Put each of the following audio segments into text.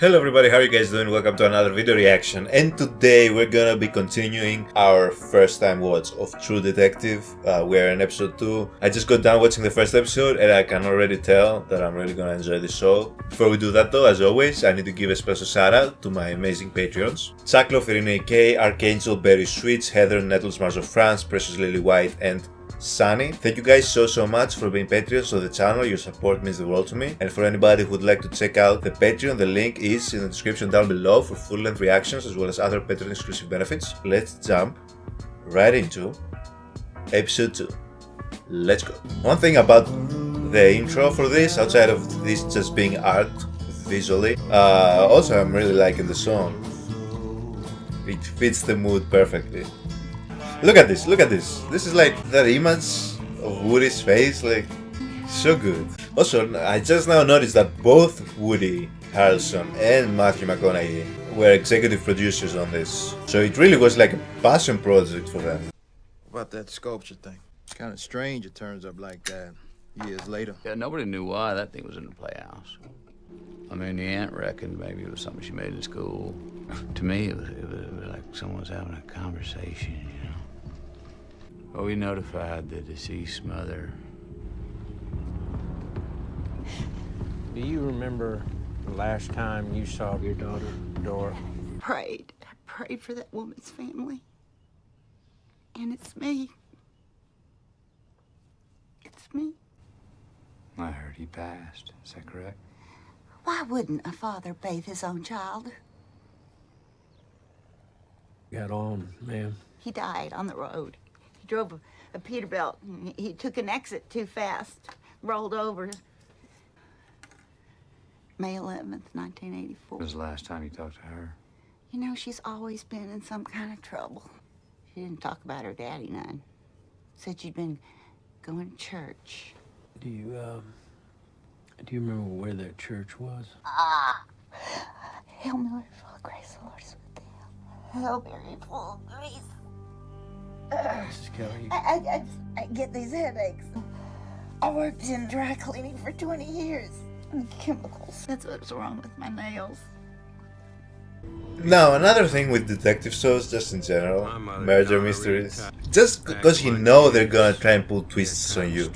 Hello everybody, how are you guys doing? Welcome to another video reaction, and today we're gonna be continuing our first time watch of True Detective. We're in episode 2. I just got done watching the first episode and I can already tell that I'm really gonna enjoy the show. Before we do that though, as always, I need to give a special shout out to my amazing Patreons. Saklo, Ferine K, Archangel, Berry Switch, Heather, Nettles, Mars of France, Precious Lily White, and Sunny. Thank you guys so much for being Patreons of the channel. Your support means the world to me. And for anybody who would like to check out the Patreon, the link is in the description down below for full-length reactions as well as other Patreon exclusive benefits. Let's jump right into episode 2. Let's go. One thing about the intro for this, outside of this just being art visually, also I'm really liking the song. It fits the mood perfectly. Look at this, look at this. This is like that image of Woody's face, like, so good. Also, I just now noticed that both Woody Harrelson and Matthew McConaughey were executive producers on this. So it really was like a passion project for them. About that sculpture thing. It's kind of strange it turns up like that years later. Yeah, nobody knew why that thing was in the playhouse. I mean, the aunt reckoned maybe it was something she made in school. To me, it was like someone was having a conversation, you know. Well, we notified the deceased mother. Do you remember the last time you saw your daughter, Dora? I prayed for that woman's family. And it's me. It's me. I heard he passed. Is that correct? Why wouldn't a father bathe his own child? Got on, ma'am. He died on the road. He drove a Peterbilt. He took an exit too fast, rolled over. May 11th, 1984. When was the last time you talked to her? You know, she's always been in some kind of trouble. She didn't talk about her daddy none. Said she'd been going to church. Do you remember where that church was? Hail Mary, full of grace, the Lord is with thee. Hail Mary, full of grace. Mrs. Kelly. I get these headaches. I worked in dry cleaning for 20 years. And chemicals. That's what's wrong with my nails. Now, another thing with detective shows, just in general, murder mysteries, just because you know they're gonna try and pull twists on you,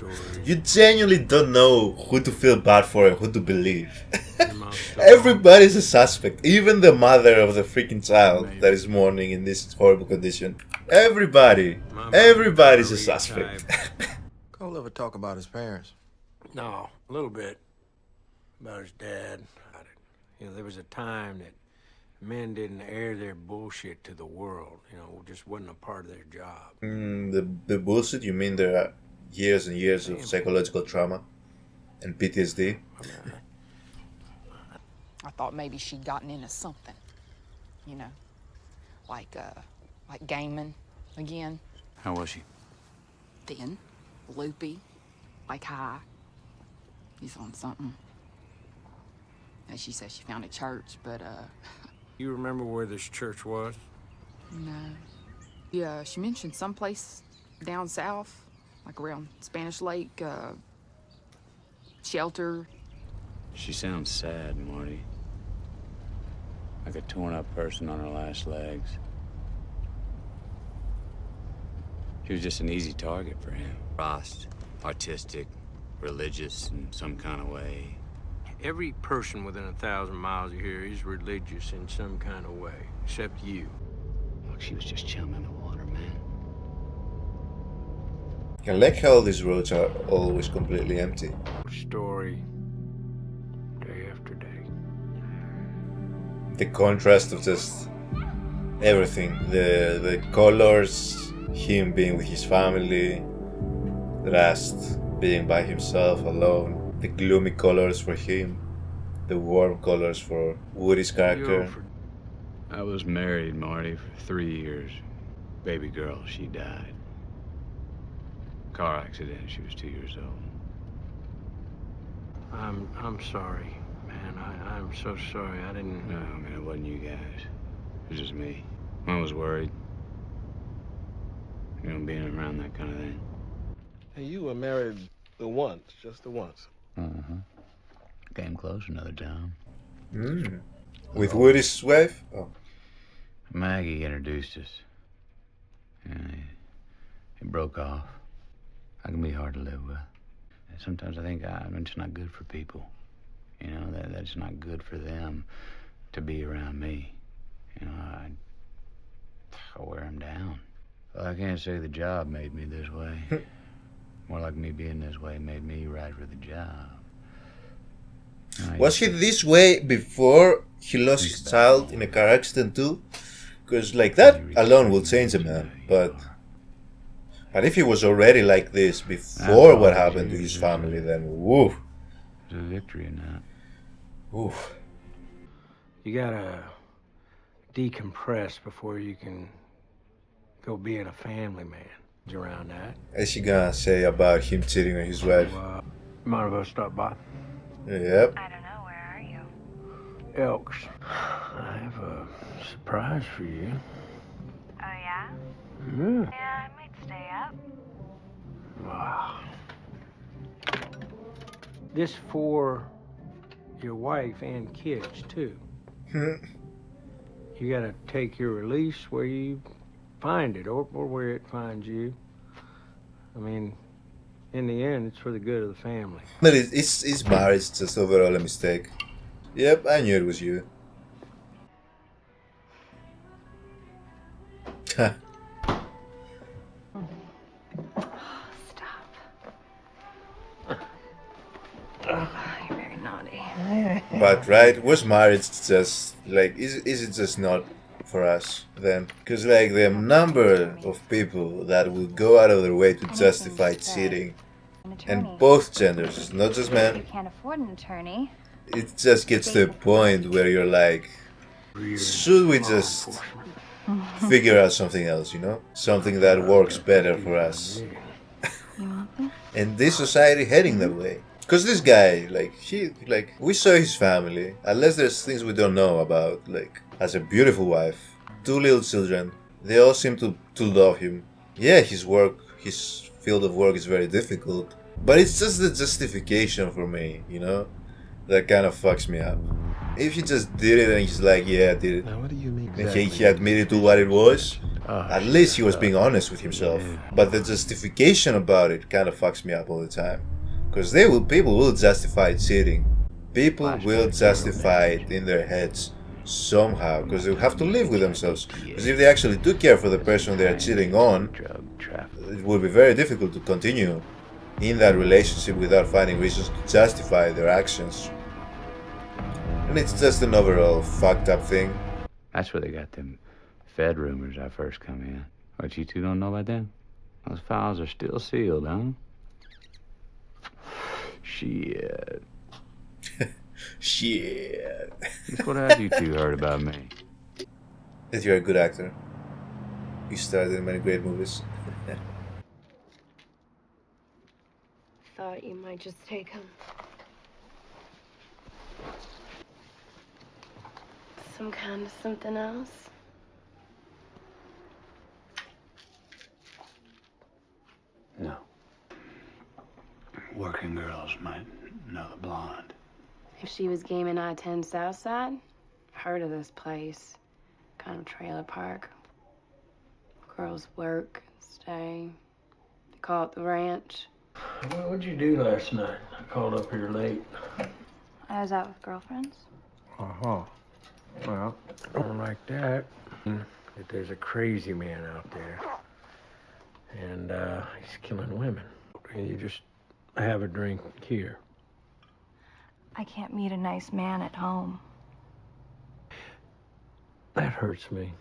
you genuinely don't know who to feel bad for and who to believe. Everybody's a suspect, even the mother of the freaking child that is mourning in this horrible condition. Everybody's a suspect. Cole ever talk about his parents? No, a little bit. About his dad. You know, there was a time that men didn't air their bullshit to the world. You know, it just wasn't a part of their job. The bullshit, you mean there are years and years of psychological trauma and PTSD? I thought maybe she'd gotten into something, you know, like gaming again. How was she? Thin, loopy, like high. He's on something. And she said she found a church, but You remember where this church was? no. Yeah, she mentioned someplace down south, like around Spanish Lake, shelter. She sounds sad, Marty. Like a torn-up person on her last legs. She was just an easy target for him. Crossed, artistic, religious in some kind of way. Every person within 1,000 miles of here is religious in some kind of way, except you. Look, she was just chilling in the water, man. I like how these roads are always completely empty. Story, day after day. The contrast of just everything, the colors, him being with his family, Rust being by himself alone, the gloomy colors for him, the warm colors for Woody's character. I was married, Marty, for 3 years. Baby girl, she died. Car accident, she was 2 years old. I'm sorry, man. I'm so sorry. I didn't. No, I mean, it wasn't you guys. It was just me. I was worried. You know, being around that kind of thing. And you were married the once, just the once. Came close another time. With Woody's wife? Oh. Maggie introduced us. And it broke off. I can be hard to live with. And sometimes I think I'm just not good for people. You know, that's not good for them to be around me. You know, I wear them down. Well, I can't say the job made me this way. More like me being this way made me right for the job. Was he this way before he lost his child in a car accident too? Because like that alone will change a man. But if he was already like this before what happened to his family, then woo. There's a victory in that. Ooh. You gotta decompress before you can go being a family man. Around that. Is he gonna say about him cheating on his wife? Might as well stop by. Yep. I don't know, where are you? Elks, I have a surprise for you. Oh, yeah? Yeah. Yeah, I might stay up. Wow. This for your wife and kids, too. You gotta take your release where you find it, or where it finds you. I mean, in the end, it's for the good of the family. But is marriage just overall a mistake? Yep, I knew it was you. Stop. You're very naughty. But right, was marriage just like is it just not for us then? Because like the number of people that will go out of their way to justify cheating, and both genders, it's not just You men. can't afford an attorney. It just gets to a point where you're like, should we just figure out something else, you know? Something that works better for us. And this society heading that way. Because this guy, we saw his family, unless there's things we don't know about, like, has a beautiful wife, 2 little children, they all seem to love him. Yeah, his field of work is very difficult, but it's just the justification for me, you know, that kind of fucks me up. If he just did it and he's like, yeah, I did it, Now, what do you mean? and he admitted to what it was, at least he was being honest with himself. But the justification about it kind of fucks me up all the time. Because people will justify cheating. People will justify it in their heads somehow, because they have to live with themselves. Because if they actually do care for the person they are cheating on, it would be very difficult to continue in that relationship without finding reasons to justify their actions. And it's just an overall fucked up thing. That's where they got them Fed rumors I first come in. What, you two don't know about them? Those files are still sealed, huh? Shit. Shit. Just what have you two heard about me? That you're a good actor. You starred in many great movies. Thought you might just take him. Some kind of something else? No. Working girls might know the blonde. If she was gaming I-10 Southside, heard of this place. Kind of trailer park. Girls work, stay. They call it the ranch. Well, what'd you do last night? I called up here late. I was out with girlfriends. Uh-huh. Well, I don't like that. That there's a crazy man out there. And he's killing women. And you just have a drink here. I can't meet a nice man at home. That hurts me.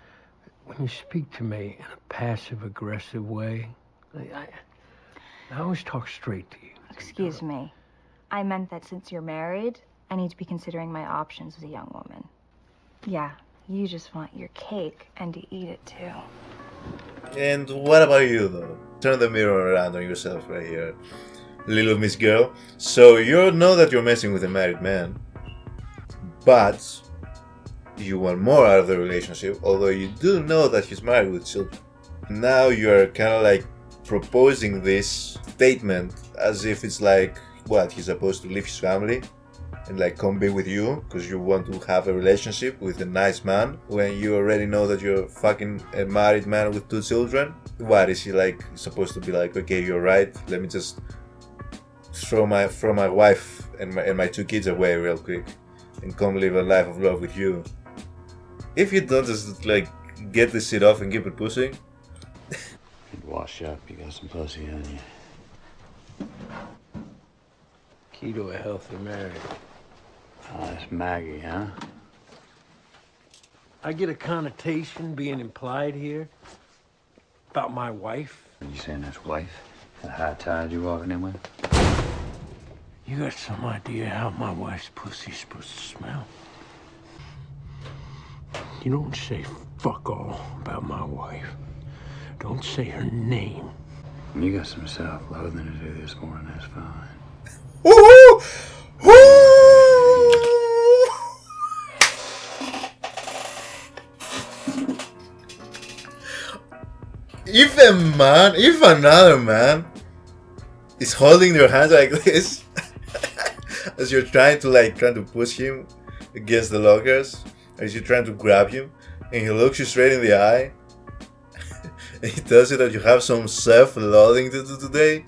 When you speak to me in a passive-aggressive way, I always talk straight to you. Excuse me. I meant that since you're married, I need to be considering my options as a young woman. Yeah, you just want your cake and to eat it too. And what about you though? Turn the mirror around on yourself right here, little Miss Girl. So you know that you're messing with a married man, but you want more out of the relationship, although you do know that he's married with children. Now you're kind of like proposing this statement as if it's like, what, he's supposed to leave his family? and like come be with you because you want to have a relationship with a nice man when you already know that you're fucking a married man with 2 children? What is he like supposed to be like, okay, you're right, let me just throw my wife and my 2 kids away real quick and come live a life of love with you? If you don't just like get this shit off and keep it pushing. You'd wash up, you got some pussy on you. Key to a healthy marriage. Oh, that's Maggie, huh? I get a connotation being implied here about my wife. Are you saying that's wife? The high tide you walking in with? You got some idea how my wife's pussy's supposed to smell? You don't say fuck all about my wife. Don't say her name. You got some self-loathing to do this morning, that's fine. Woo! If another man is holding your hands like this as you're trying to push him against the lockers, as you're trying to grab him, and he looks you straight in the eye, and he tells you that you have some self-loathing to do today,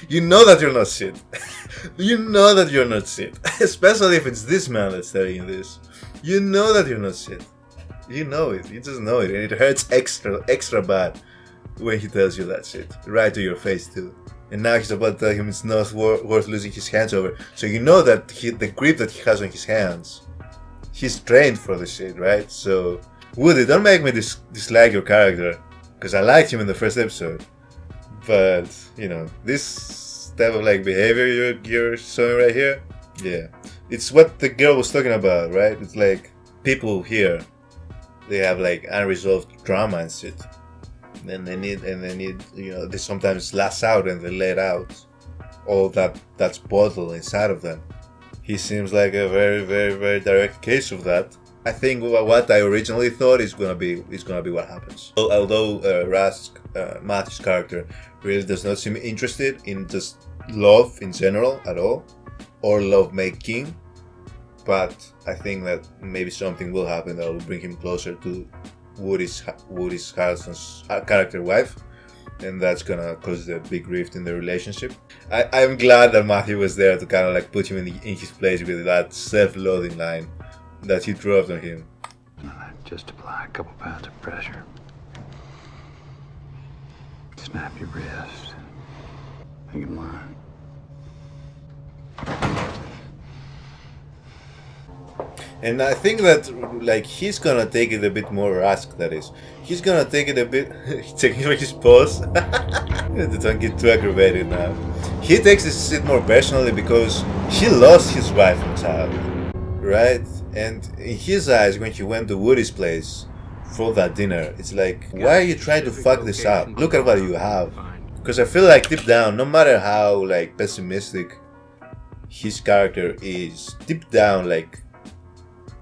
you know that you're not shit. You know that you're not shit. Especially if it's this man that's telling you this. You know that you're not shit. You know it. You just know it. And it hurts extra bad when he tells you that shit. Right to your face too. And now he's about to tell him it's not worth losing his hands over. So you know that the grip that he has on his hands, he's trained for this shit, right? So, Woody, don't make me dislike your character. Because I liked him in the first episode. But, you know, this type of like behavior you're showing right here, yeah. It's what the girl was talking about, right? It's like people here, they have like unresolved drama and shit. And they need, you know, they sometimes lash out and they let out all that's bottled inside of them. He seems like a very, very, very direct case of that. I think what I originally thought is gonna be what happens. Although Matthew's character really does not seem interested in just love in general at all, or love making, but I think that maybe something will happen that will bring him closer to Woody Harrelson's character wife, and that's gonna cause a big rift in the relationship. I'm glad that Matthew was there to kind of like put him in his place with that self-loathing line that he dropped on him. Just apply a couple pounds of pressure. Snap your wrist. Make him line. And I think that like he's gonna take it a bit more Rask, that is. He's gonna take it a bit checking for his pose. Don't get too aggravated now. He takes this shit more personally because he lost his wife and child. Right? And in his eyes, when he went to Woody's place for that dinner, it's like, why are you trying to fuck this up? Look at what you have. Because I feel like deep down, no matter how like pessimistic his character is, deep down, like,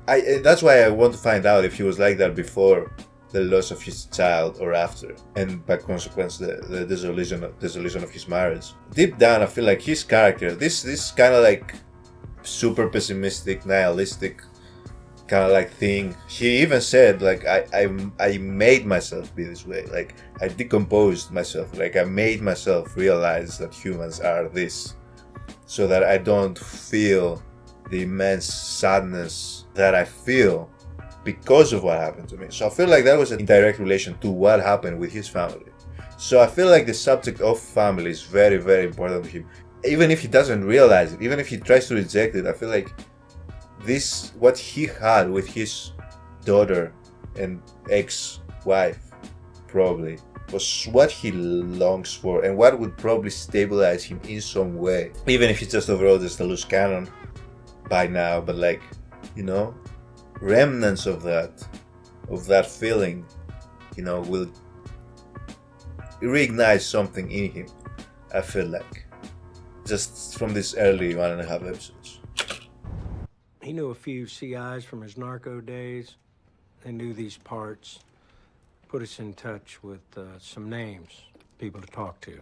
that's why I want to find out if he was like that before the loss of his child or after, and by consequence the dissolution of his marriage. Deep down, I feel like his character, this kind of like super pessimistic, nihilistic kind of like thing. He even said like I made myself be this way. Like I decomposed myself. Like I made myself realize that humans are this, so that I don't feel the immense sadness that I feel because of what happened to me. So I feel like that was in direct relation to what happened with his family. So I feel like the subject of family is very, very important to him. Even if he doesn't realize it, even if he tries to reject it, I feel like this, what he had with his daughter and ex-wife, probably, was what he longs for and what would probably stabilize him in some way. Even if it's just overall just a loose cannon by now, but like, you know, remnants of that feeling, you know, will reignite something in him, I feel like, just from this early 1.5 episodes. He knew a few CIs from his narco days. They knew these parts. Put us in touch with some names, people to talk to.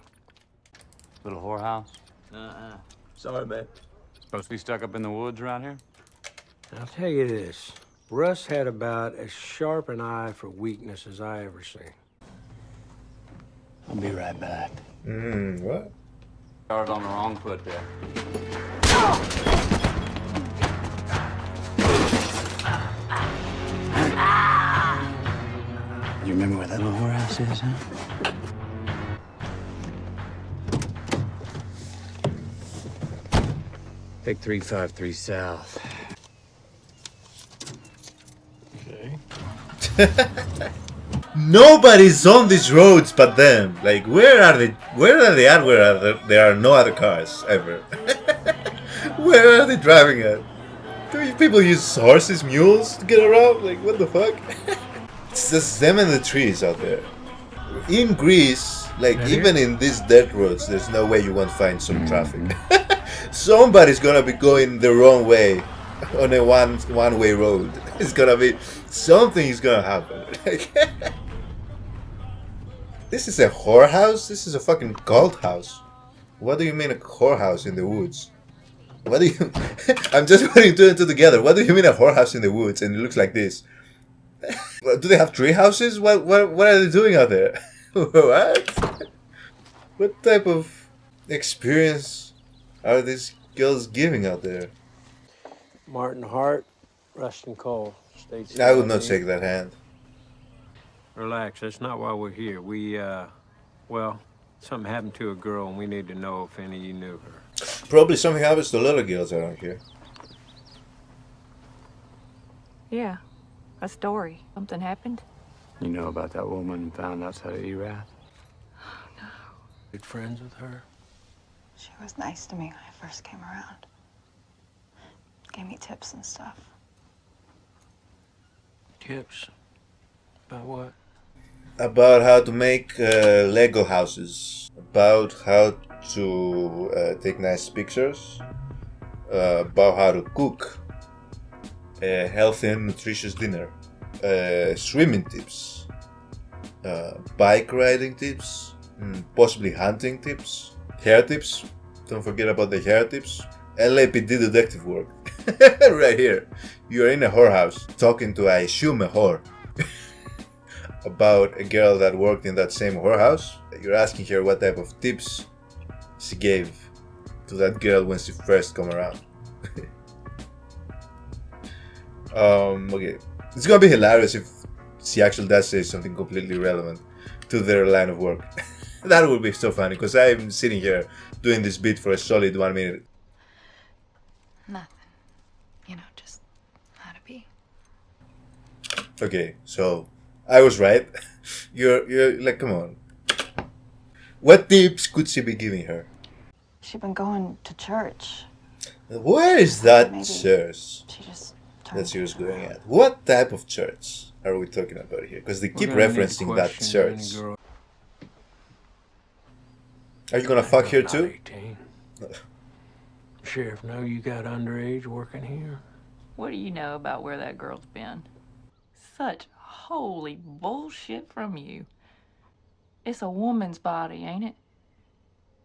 Little whorehouse? Sorry, man. Supposed to be stuck up in the woods around here? I'll tell you this. Russ had about as sharp an eye for weakness as I ever seen. I'll be right back. What? Started on the wrong foot there. You remember where that little whorehouse is, huh? Take 353 south. Okay. Nobody's on these roads but them. Like, where are they? Where are they at? Where are there are no other cars ever? Where are they driving at? Do people use horses, mules to get around? Like, what the fuck? It's just them and the trees out there. In Greece, like, even in these dirt roads, there's no way you won't find some traffic. Somebody's gonna be going the wrong way on a one-way road. It's gonna be something is gonna happen. This is a whorehouse? This is a fucking cult house. What do you mean a whorehouse in the woods? What do you... I'm just putting two and two together. What do you mean a whorehouse in the woods and it looks like this? Do they have tree houses? What are they doing out there? What? What type of experience are these girls giving out there? Martin Hart, Rustin Cole. State I would not CID. shake that hand. Relax, that's not why we're here. Well, something happened to a girl and we need to know if any of you knew her. Probably something happens to little girls around here. Yeah, a story. Something happened. You know about that woman found outside of Erath? Good friends with her? She was nice to me when I first came around. Gave me tips and stuff. Tips? About what? About how to make Lego houses. About how to take nice pictures. About how to cook a healthy and nutritious dinner. Swimming tips. Bike riding tips. Possibly hunting tips. Hair tips. Don't forget about the hair tips. LAPD detective work. Right here. You're in a whorehouse talking to, I assume, a whore. About a girl that worked in that same whorehouse. You're asking her what type of tips she gave to that girl when she first come around. Okay. It's gonna be hilarious if she actually does say something completely relevant to their line of work. That would be so funny, because I'm sitting here doing this bit for a solid 1 minute. Nothing. You know, just how to be. Okay, so I was right. You're like, come on. What tips could she be giving her? She'd been going to church. Where is that Maybe church she just that she was going at? What type of church are we talking about here? Because they keep referencing that church. Are you gonna fuck here too? 18. Sheriff, know you got underage working here? What do you know about where that girl's been? Such holy bullshit from you. It's a woman's body, ain't it?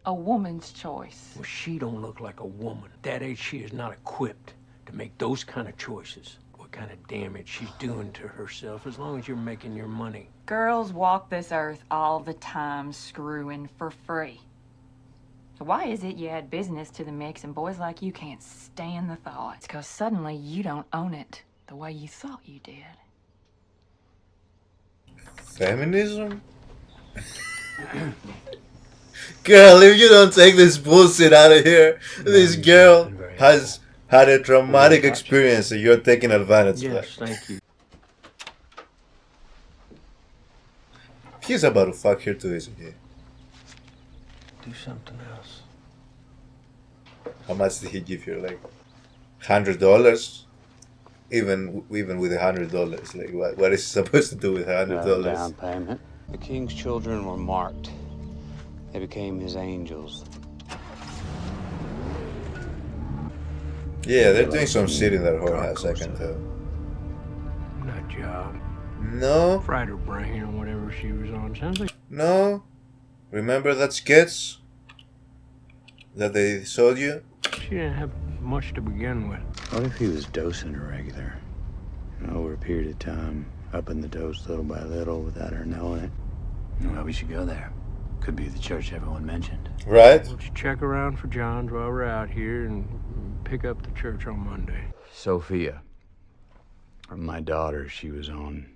A woman's choice. Well, she don't look like a woman. At that age, she is not equipped to make those kind of choices. What kind of damage she's doing to herself, as long as you're making your money. Girls walk this earth all the time screwing for free. Why is it you add business to the mix and boys like you can't stand the thought? It's because suddenly you don't own it the way you thought you did. Feminism? Girl, if you don't take this bullshit out of here, this girl has had a traumatic experience and you're taking advantage of that. Yes, thank you. He's about to fuck her too, isn't he? Do something else. How much did he give her? Like $100? Even with $100, like what is he supposed to do with $100? Down payment. The king's children were marked. They became his angels. Yeah, they're doing some shit in that whorehouse, I can tell. Nut job. No, Fried her brain or whatever she was on. Sounds like no. Remember that sketch that they showed you? she didn't have much to begin with. What if he was dosing her regular? Over a period of time, upping the dose little by little without her knowing it. Well, we should go there. Could be the church everyone mentioned. Right? Let's check around for Johns while we're out here and pick up the church on Monday. Sophia, my daughter, she was on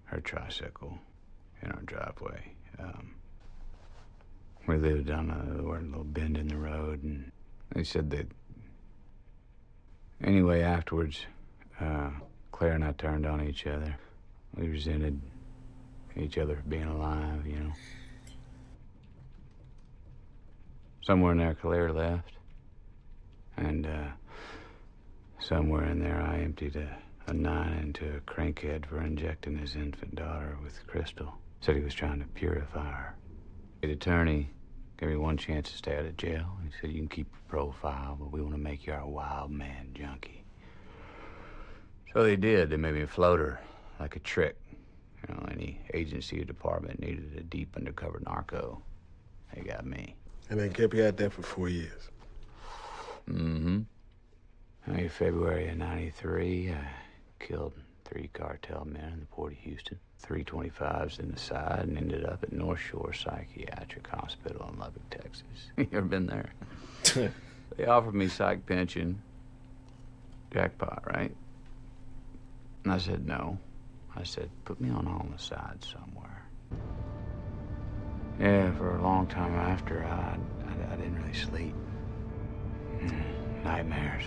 her tricycle in our driveway. We lived on a little bend in the road, and they said that. Anyway, afterwards, Claire and I turned on each other. We resented each other for being alive, you know. Somewhere in there, Claire left. And, somewhere in there, I emptied a 9 into a crankhead for injecting his infant daughter with crystal. Said he was trying to purify her. The attorney gave me one chance to stay out of jail. He said, you can keep your profile, but we want to make you our wild man junkie. So they did. They made me a floater, like a trick. You know, any agency or department needed a deep undercover narco. They got me. And they kept you out there for 4 years. Mm-hmm. In February of '93, I killed 3 cartel men in the Port of Houston. 3 25s in the side, and ended up at North Shore Psychiatric Hospital in Lubbock, Texas. You ever been there? They offered me psych pension. Jackpot, right? And I said no. I said, put me on homicide somewhere. Yeah, for a long time after, I didn't really sleep. Nightmares.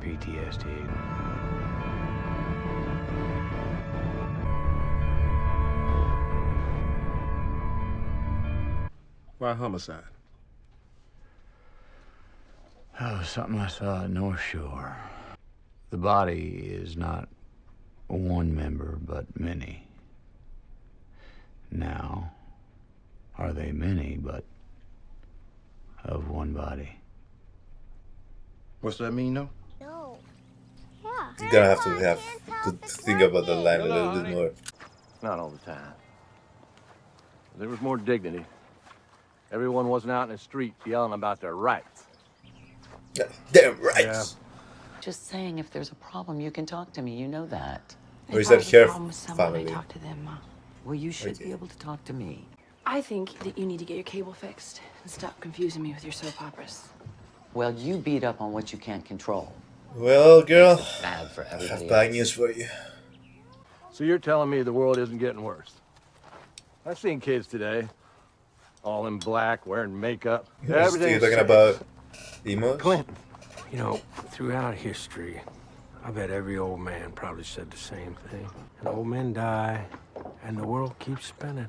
PTSD. Why homicide? Oh, something I saw at North Shore. The body is not one member, but many. Now, are they many, but of one body? What's that mean, though? No. Yeah. You're gonna have to think about the line a little bit more. Not all the time. There was more dignity. Everyone wasn't out in the street yelling about their rights. Damn right. Yeah. Just saying, if there's a problem, you can talk to me. You know that. Or is that her Family. family? Talk to them, Ma. Well, you should Okay. be able to talk to me. I think that you need to get your cable fixed and stop confusing me with your soap operas. Well, you beat up on what you can't control. Well, girl, Bad for I everybody have bad else. news for you. So you're telling me the world isn't getting worse? I've seen kids today, all in black, wearing makeup. You're Everything's talking safe. about emos? Clinton. You know, throughout history, I bet every old man probably said the same thing. And old men die, and the world keeps spinning.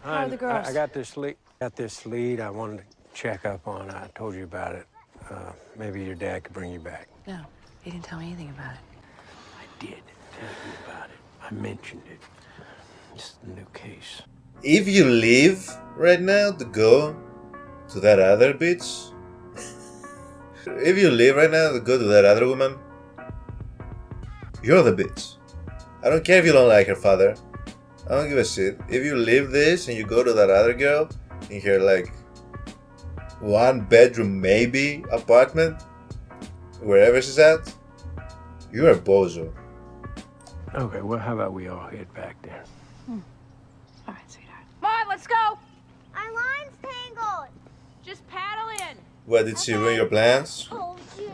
How are the girls? I got this lead I wanted to check up on. I told you about it. Maybe your dad could bring you back. No, he didn't tell me anything about it. I did tell you about it. I mentioned it. It's the new case. If you leave right now to go to that other bitch, if you leave right now to go to that other woman, you're the bitch. I don't care if you don't like her father. I don't give a shit. If you leave this and you go to that other girl in her like 1-bedroom maybe apartment, wherever she's at, you're a bozo. Okay, well, how about we all head back there? All right, sweetheart. Come on, let's go. Our line's tangled. Just paddle in. What, did she ruin your plans? Told you.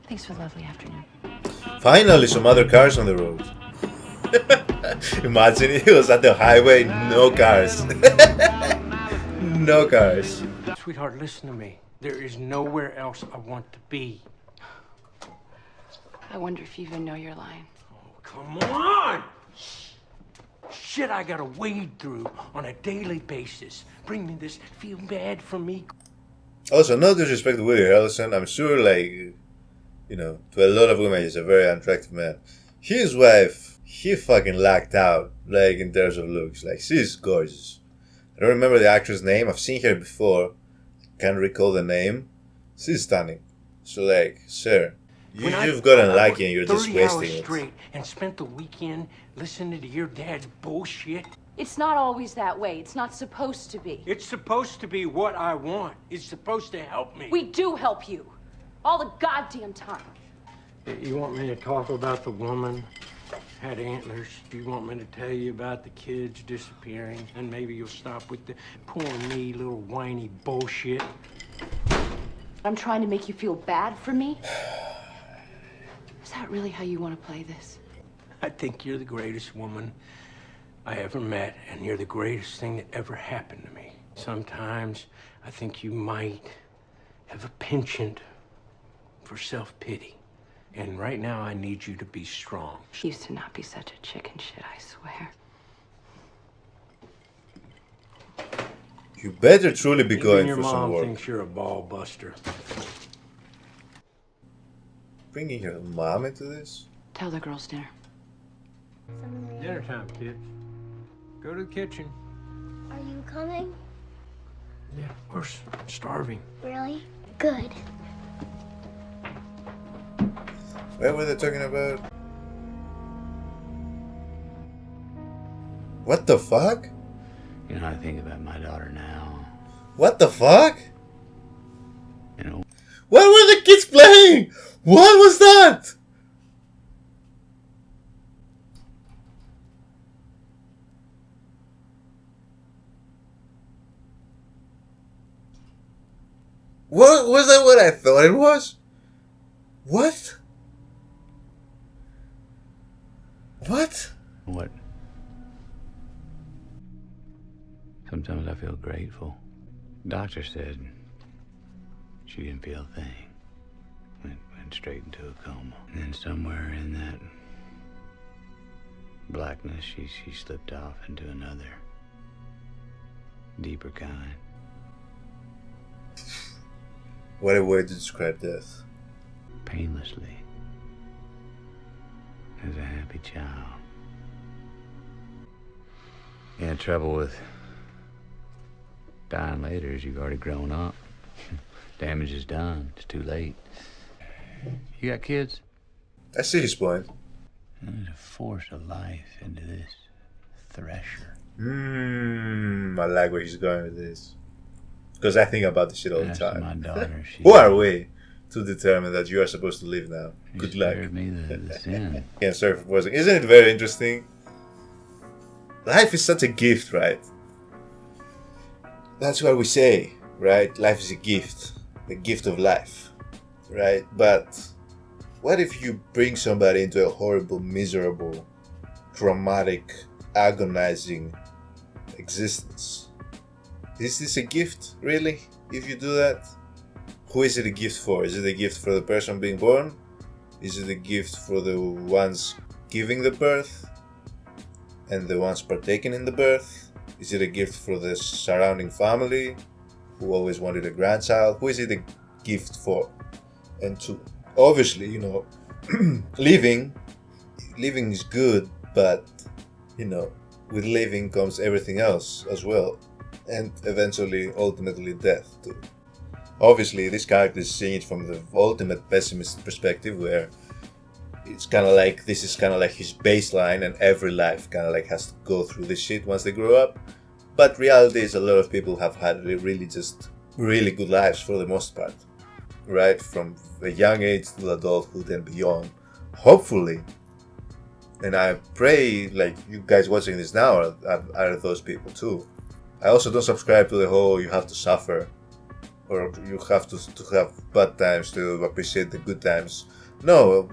Thanks for the lovely afternoon. Finally, some other cars on the road. Imagine it was at the highway, no cars. No cars. Sweetheart, listen to me. There is nowhere else I want to be. I wonder if you even know your line. Oh, come on! Shit I gotta wade through on a daily basis. Bring me this feel bad for me. Also, no disrespect to Woody Harrelson, I'm sure, like, you know, to a lot of women, he's a very attractive man. His wife, he fucking lacked out, like, in terms of looks. Like, she's gorgeous. I don't remember the actress' name. I've seen her before. Can't recall the name. She's stunning. So, like, sir, you've got a liking, you're just 30 hours wasting it. straight and spent the weekend listening to your dad's bullshit. It's not always that way. It's not supposed to be. It's supposed to be what I want. It's supposed to help me. We do help you. All the goddamn time. You want me to talk about the woman had antlers? Do you want me to tell you about the kids disappearing? And maybe you'll stop with the poor me little whiny bullshit. I'm trying to make you feel bad for me? Is that really how you want to play this? I think you're the greatest woman I ever met, and you're the greatest thing that ever happened to me. Sometimes I think you might have a penchant for self-pity. And right now I need you to be strong. She used to not be such a chicken shit, I swear. You better truly be Even going your for some mom work. thinks you're a ball buster. Bringing your mom into this? Tell the girls dinner. Dinner time, kids. Go to the kitchen. Are you coming? Yeah, of course. I'm starving. Really? Good. What were they talking about? What the fuck? You know, I think about my daughter now. What the fuck? You know, What were the kids playing? What was that? What was that? What I thought it was? What? What? what? Sometimes I feel grateful. Doctor said she didn't feel a thing. Went straight into a coma. And then somewhere in that blackness, she slipped off into another, deeper kind. What a way to describe death. Painlessly. As a happy child. Yeah, trouble with dying later is you've already grown up. Damage is done. It's too late. You got kids? I see his point. There's a force of life into this thresher. I like where he's going with this. Because I think about this shit all the That's time. my daughter. She, Who are we to determine that you are supposed to live now? she Good luck. spared me the sin. Can't serve for poison. Isn't it very interesting? Life is such a gift, right? That's what we say, right? Life is a gift. The gift of life, right? But what if you bring somebody into a horrible, miserable, traumatic, agonizing existence? Is this a gift, really, if you do that? Who is it a gift for? Is it a gift for the person being born? Is it a gift for the ones giving the birth? And the ones partaking in the birth? Is it a gift for the surrounding family who always wanted a grandchild? Who is it a gift for and to? Obviously, you know, living is good, but, you know, with living comes everything else as well. And eventually, ultimately, death too. Obviously, this character is seeing it from the ultimate pessimist perspective, where it's kind of like this is kind of like his baseline, and every life kind of like has to go through this shit once they grow up. But reality is, a lot of people have had really good lives for the most part, right? From a young age to adulthood and beyond. Hopefully, and I pray, like, you guys watching this now are those people too. I also don't subscribe to the whole you have to suffer or you have to have bad times to appreciate the good times. No,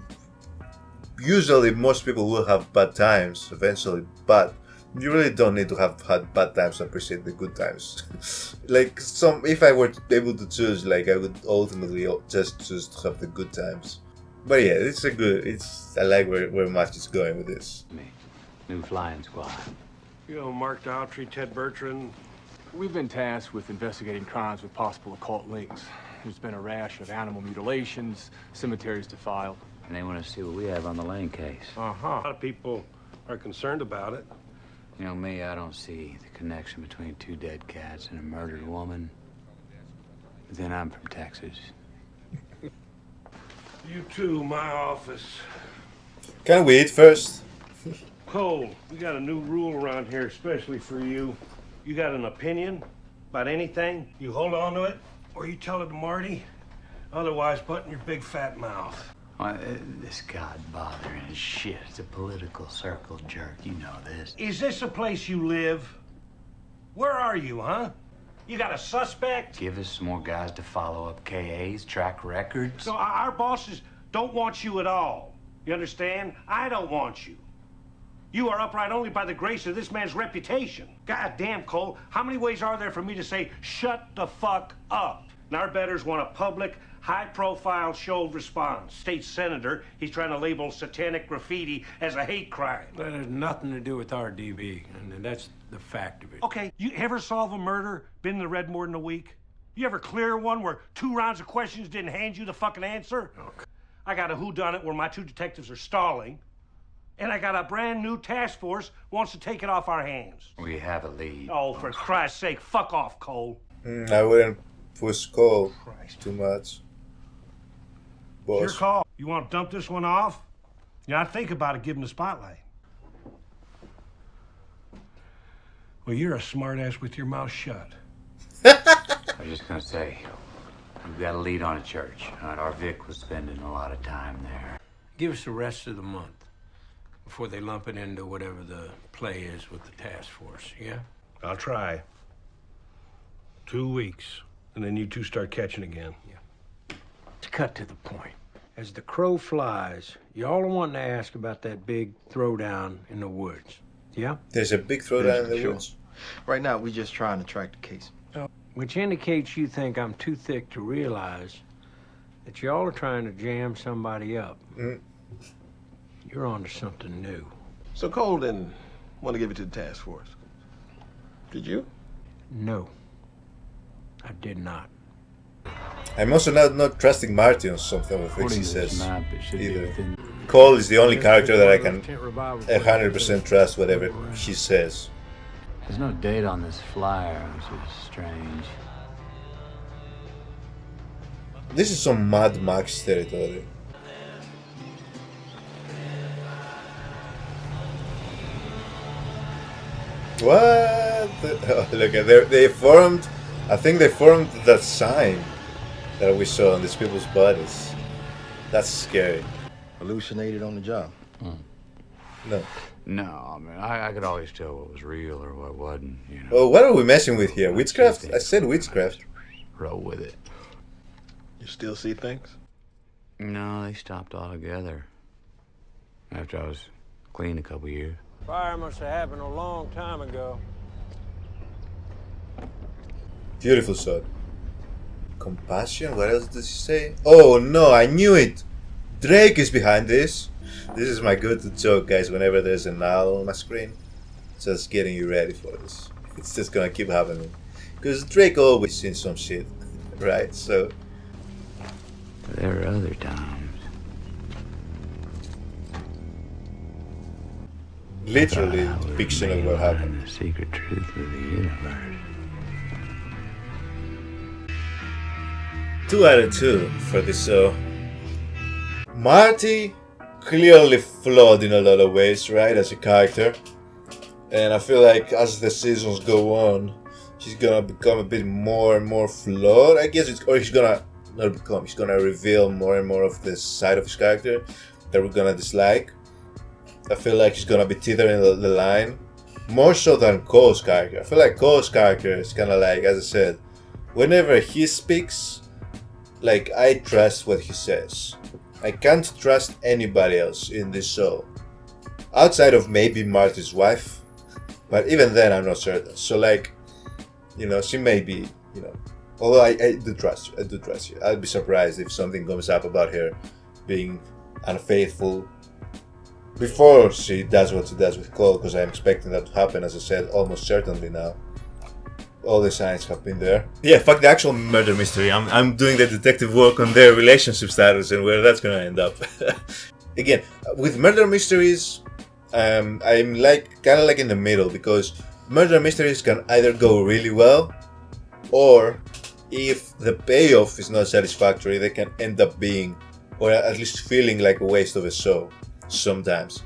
usually most people will have bad times eventually, but you really don't need to have had bad times to appreciate the good times. Like, if I were able to choose, like, I would ultimately just choose to have the good times. But yeah, I like where Match is going with this. Me. New flying squad. You know, Mark Daughtry, Ted Bertrand. We've been tasked with investigating crimes with possible occult links. There's been a rash of animal mutilations, cemeteries defiled. And they want to see what we have on the Lane case. A lot of people are concerned about it. You know me, I don't see the connection between two dead cats and a murdered woman. But then I'm from Texas. You too, my office. Can we eat first? Cole, we got a new rule around here, especially for you. You got an opinion about anything, you hold on to it, or you tell it to Marty. Otherwise, button your big fat mouth. Well, this God-bothering shit. It's a political circle jerk. You know this. Is this a place you live? Where are you, huh? You got a suspect? Give us some more guys to follow up KAs, track records. So our bosses don't want you at all. You understand? I don't want you. You are upright only by the grace of this man's reputation. God damn, Cole, how many ways are there for me to say, shut the fuck up? And our betters want a public, high-profile show of response. State senator, he's trying to label satanic graffiti as a hate crime. That has nothing to do with our DB, and that's the fact of it. Okay, you ever solve a murder, been in the red more than a week? You ever clear one where 2 rounds of questions didn't hand you the fucking answer? Okay. I got a whodunit where my 2 detectives are stalling. And I got a brand new task force wants to take it off our hands. We have a lead. Oh, for Christ's sake, fuck off, Cole. I wouldn't push Cole too much. Boss. It's your call. You want to dump this one off? You know, I think about it, give him the spotlight. Well, you're a smartass with your mouth shut. I was just gonna say, we've got a lead on a church. Our Vic was spending a lot of time there. Give us the rest of the month before they lump it into whatever the play is with the task force, yeah? I'll try. 2 weeks, and then you 2 start catching again. Yeah. To cut to the point. As the crow flies, y'all are wanting to ask about that big throwdown in the woods, yeah? There's a big throwdown in the Sure. woods. Right now, we're just trying to track the case. Which indicates you think I'm too thick to realize that y'all are trying to jam somebody up. You're on to something new. So Cole didn't want to give it to the task force. Did you? No, I did not. I'm also not trusting Marty on something of things he says map, it should be either. within... Cole is the only character that I can 100% trust whatever he says. There's no date on this flyer, which is strange. This is some Mad Max territory. What? Oh, look at they formed. I think they formed that sign that we saw on these people's bodies. That's scary. Hallucinated on the job. No. No, I mean, I could always tell what was real or what wasn't, you know. Oh, what are we messing with here? Witchcraft? I said witchcraft. Roll with it. You still see things? No, they stopped altogether. After I was clean a couple years. Fire must have happened a long time ago. Beautiful shot. Compassion? What else does he say? Oh no, I knew it! Drake is behind this. This is my go-to joke, guys, whenever there's an owl on my screen. Just getting you ready for this. It's just gonna keep happening. Because Drake always seen some shit, right? So... There are other times. Literally depiction of what happened. The secret truth of the universe. 2 out of 2 for this show. Marty, clearly flawed in a lot of ways, right, as a character. And I feel like as the seasons go on, he's gonna become a bit more and more flawed, I guess. He's gonna reveal more and more of this side of his character that we're gonna dislike. I feel like he's gonna be teetering the line more so than Cole's character. I feel like Cole's character is kind of like, as I said, whenever he speaks, like, I trust what he says. I can't trust anybody else in this show outside of maybe Marty's wife, but even then I'm not certain. So, like, you know, she may be, you know, although I do trust you. I'd be surprised if something comes up about her being unfaithful before she does what she does with Cole, because I'm expecting that to happen, as I said, almost certainly now. All the signs have been there. Yeah, fuck the actual murder mystery. I'm doing the detective work on their relationship status and where that's gonna end up. Again, with murder mysteries, I'm like kind of like in the middle, because murder mysteries can either go really well, or if the payoff is not satisfactory, they can end up being, or at least feeling like a waste of a show sometimes.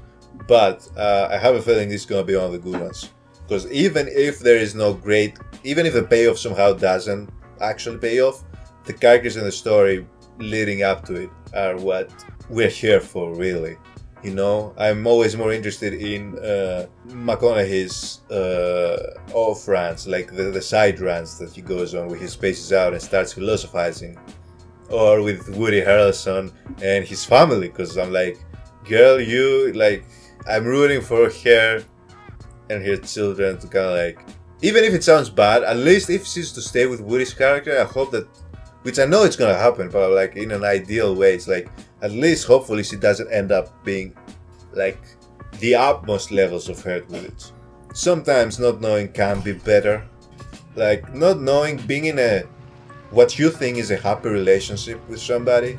But I have a feeling this is gonna be one of the good ones. Because even if there is no great, even if the payoff somehow doesn't actually pay off, the characters in the story leading up to it are what we're here for, really. You know, I'm always more interested in McConaughey's off rants, like the side rants that he goes on where he spaces out and starts philosophizing. Or with Woody Harrelson and his family, because I'm like, girl, I'm rooting for her and her children to kind of like, even if it sounds bad, at least if she's to stay with Woody's character, I hope that, which I know it's gonna happen, but like in an ideal way, it's like, at least hopefully she doesn't end up being like the utmost levels of hurt with it. Sometimes not knowing can be better. Like not knowing, being in a, what you think is a happy relationship with somebody,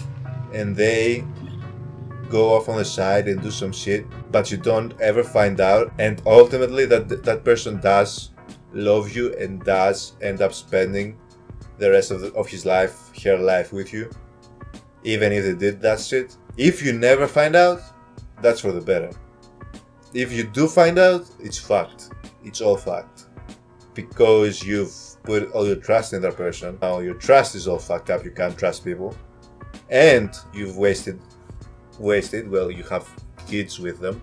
and they go off on the side and do some shit, but you don't ever find out, and ultimately that person does love you and does end up spending the rest of his life, her life with you, even if they did that shit. If you never find out, that's for the better. If you do find out, it's fucked. It's all fucked. Because you've put all your trust in that person. Now your trust is all fucked up, you can't trust people. And you've wasted, well, you have kids with them.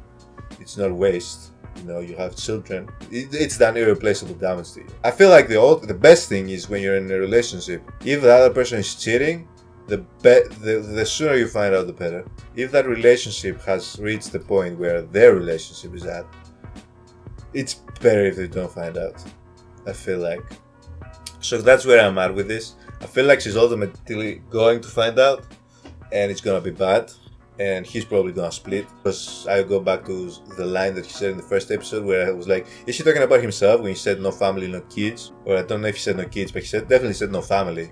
It's not waste, you know, you have children. It's done irreplaceable damage to you. I feel like the best thing is when you're in a relationship, if the other person is cheating, the sooner you find out, the better. If that relationship has reached the point where their relationship is at, it's better if they don't find out, I feel like. So that's where I'm at with this. I feel like she's ultimately going to find out, and it's gonna be bad, and he's probably gonna split. Because I go back to the line that he said in the first episode where I was like, is she talking about himself when he said no family, no kids? Or I don't know if he said no kids, but he definitely said no family.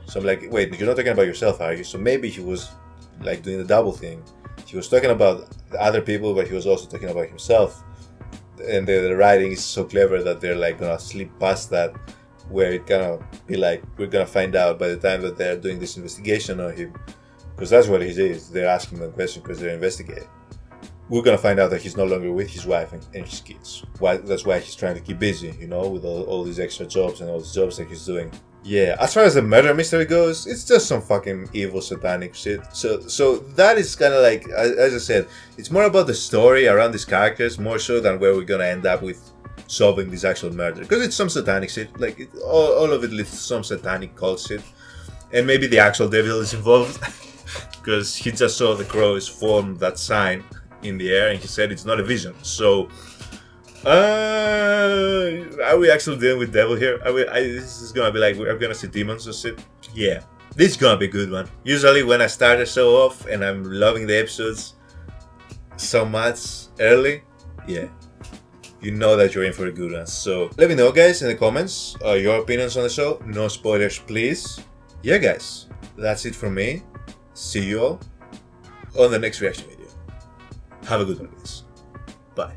So I'm like, wait, you're not talking about yourself, are you? So maybe he was like doing the double thing. He was talking about the other people, but he was also talking about himself. And the writing is so clever that they're like gonna slip past that, where it gonna be like, we're gonna find out by the time that they're doing this investigation on him. Because that's what it is. They're asking the question because they're investigating. We're gonna find out that he's no longer with his wife and his kids. That's why he's trying to keep busy, you know, with all these extra jobs and all these jobs that he's doing. Yeah, as far as the murder mystery goes, it's just some fucking evil satanic shit. So that is kind of like, as I said, it's more about the story around these characters, more so than where we're gonna end up with solving this actual murder. Because it's some satanic shit, like all of it is some satanic cult shit. And maybe the actual devil is involved. Because he just saw the crows form that sign in the air and he said it's not a vision. So, are we actually dealing with devil here? This is gonna be like, we're gonna see demons or shit? Yeah, this is gonna be a good one. Usually when I start a show off and I'm loving the episodes so much early, yeah, you know that you're in for a good one. So let me know, guys, in the comments your opinions on the show. No spoilers, please. Yeah, guys, that's it from me. See you all on the next reaction video. Have a good one, guys. Bye.